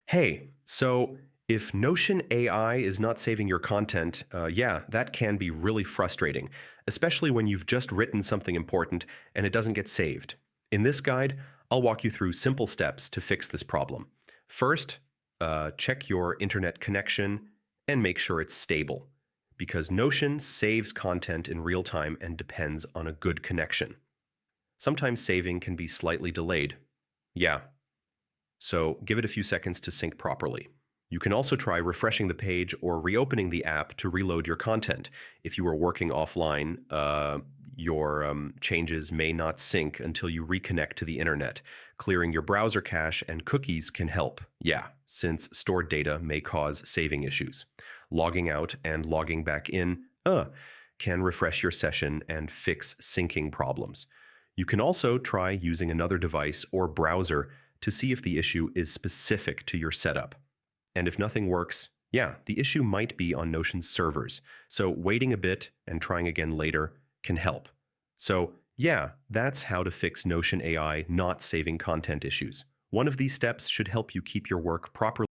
Hey, so if Notion AI is not saving your content, yeah, that can be really frustrating, especially when you've just written something important and it doesn't get saved. In this guide, I'll walk you through simple steps to fix this problem. First, check your internet connection and make sure it's stable, because Notion saves content in real time and depends on a good connection. Sometimes saving can be slightly delayed. Yeah, so give it a few seconds to sync properly. You can also try refreshing the page or reopening the app to reload your content. If you are working offline, your changes may not sync until you reconnect to the internet. Clearing your browser cache and cookies can help, yeah, since stored data may cause saving issues. Logging out and logging back in can refresh your session and fix syncing problems. You can also try using another device or browser to see if the issue is specific to your setup. And if nothing works, yeah, the issue might be on Notion's servers. So waiting a bit and trying again later can help. So yeah, that's how to fix Notion AI not saving content issues. One of these steps should help you keep your work properly.